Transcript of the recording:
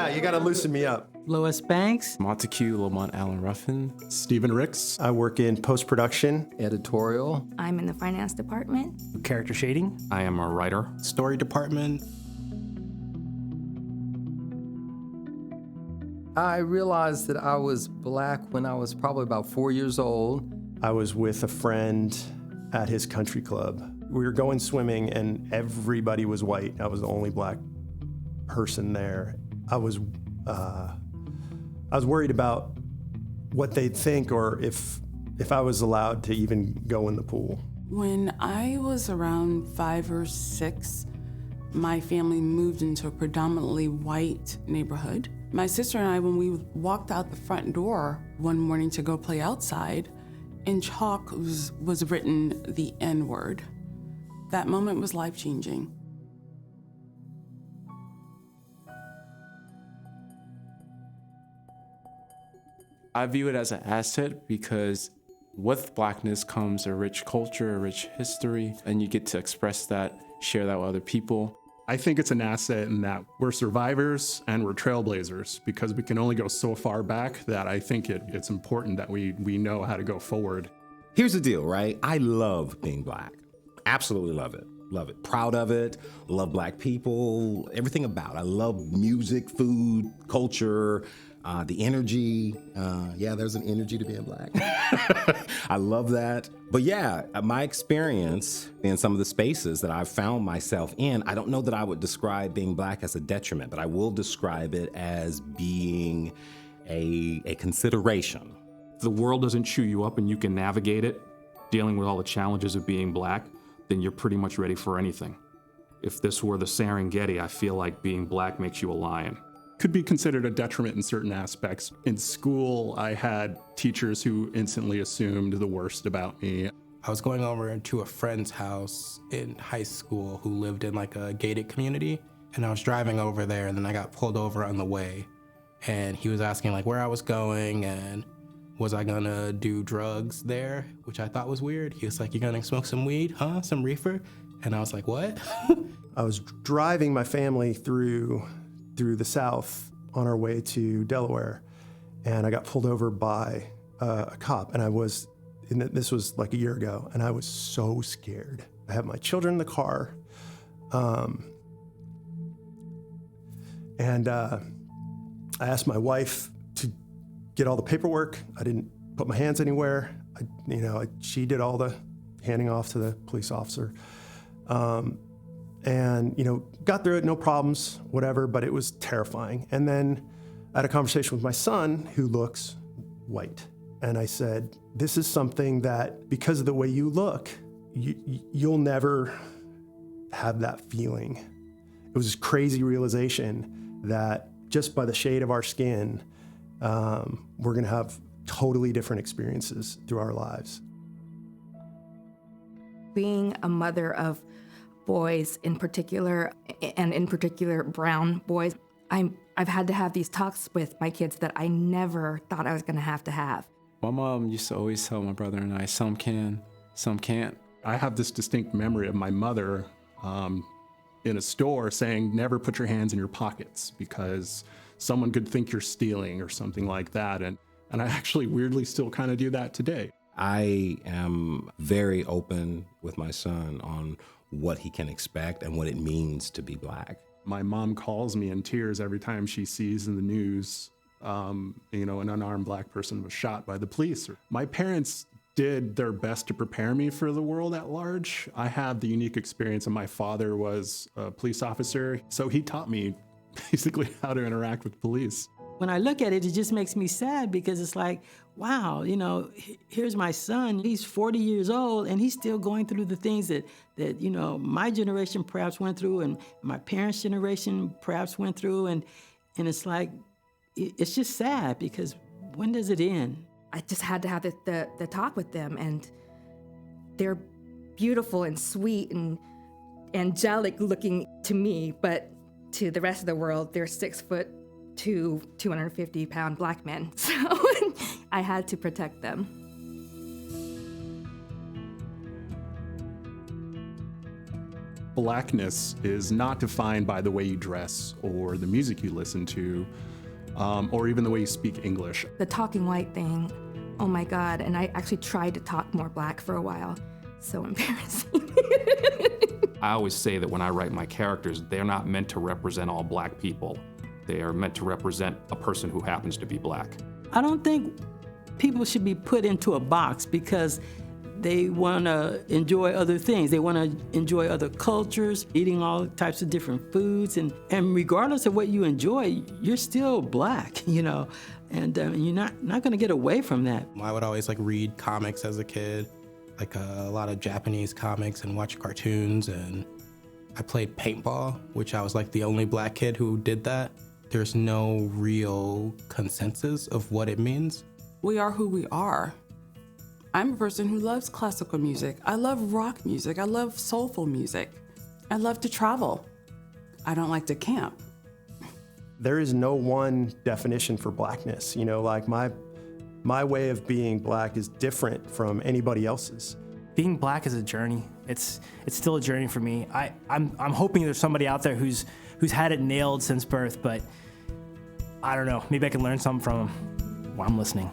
Yeah, you got to loosen me up. Lois Banks. Montague Lamont Allen Ruffin. Stephen Ricks. I work in post-production. Editorial. I'm in the finance department. Character shading. I am a writer. Story department. I realized that I was black when I was probably about 4 years old. I was with a friend at his country club. We were going swimming and everybody was white. I was the only black person there. I was worried about what they'd think or if I was allowed to even go in the pool. When I was around 5 or 6, my family moved into a predominantly white neighborhood. My sister and I, when we walked out the front door one morning to go play outside, in chalk was written the N-word. That moment was life-changing. I view it as an asset because with Blackness comes a rich culture, a rich history, and you get to express that, share that with other people. I think it's an asset in that we're survivors and we're trailblazers because we can only go so far back that I think it's important that we know how to go forward. Here's the deal, right? I love being black. Absolutely love it. Love it. Proud of it. Love black people. Everything about it. I love music, food, culture, the energy. Yeah, there's an energy to being black. I love that. But yeah, my experience in some of the spaces that I've found myself in, I don't know that I would describe being black as a detriment, but I will describe it as being a consideration. If the world doesn't chew you up and you can navigate it, dealing with all the challenges of being black, then you're pretty much ready for anything. If this were the Serengeti, I feel like being black makes you a lion. Could be considered a detriment in certain aspects. In school, I had teachers who instantly assumed the worst about me. I was going over to a friend's house in high school who lived in like a gated community, and I was driving over there and then I got pulled over on the way, and he was asking like where I was going and was I gonna do drugs there, which I thought was weird. He was like, "You gonna smoke some weed, huh? Some reefer?" And I was like, "What?" I was driving my family through the South on our way to Delaware, and I got pulled over by a cop, and this was like a year ago, and I was so scared. I had my children in the car, and I asked my wife to get all the paperwork. I didn't put my hands anywhere. She did all the handing off to the police officer. And got through it, no problems, whatever, but it was terrifying. And then I had a conversation with my son who looks white. And I said, this is something that, because of the way you look, you'll never have that feeling. It was this crazy realization that just by the shade of our skin, we're gonna have totally different experiences through our lives. Being a mother of boys in particular, and in particular brown boys, I've had to have these talks with my kids that I never thought I was gonna have to have. My mom used to always tell my brother and I, some can, some can't. I have this distinct memory of my mother in a store saying, never put your hands in your pockets because someone could think you're stealing or something like that. And I actually weirdly still kind of do that today. I am very open with my son on what he can expect and what it means to be black. My mom calls me in tears every time she sees in the news, an unarmed black person was shot by the police. My parents did their best to prepare me for the world at large. I have the unique experience, and my father was a police officer, so he taught me basically how to interact with police. When I look at it, it just makes me sad because it's like, wow, here's my son. He's 40 years old and he's still going through the things that my generation perhaps went through and my parents' generation perhaps went through. And it's like, it's just sad because when does it end? I just had to have the talk with them, and they're beautiful and sweet and angelic looking to me, but to the rest of the world, they're 6'2", 250-pound black men. So I had to protect them. blackness is not defined by the way you dress or the music you listen to, or even the way you speak English. The talking white thing, oh my God. And I actually tried to talk more black for a while. So embarrassing. I always say that when I write my characters, they're not meant to represent all black people. They are meant to represent a person who happens to be black. I don't think people should be put into a box because they want to enjoy other things. They want to enjoy other cultures, eating all types of different foods. And regardless of what you enjoy, you're still black, you know, and you're not going to get away from that. I would always like read comics as a kid, like a lot of Japanese comics, and watch cartoons. And I played paintball, which I was like the only black kid who did that. There's no real consensus of what it means. We are who we are. I'm a person who loves classical music. I love rock music. I love soulful music. I love to travel. I don't like to camp. There is no one definition for blackness. You know, like my way of being black is different from anybody else's. Being black is a journey. It's still a journey for me. I'm hoping there's somebody out there who's had it nailed since birth, but I don't know. Maybe I can learn something from them while I'm listening.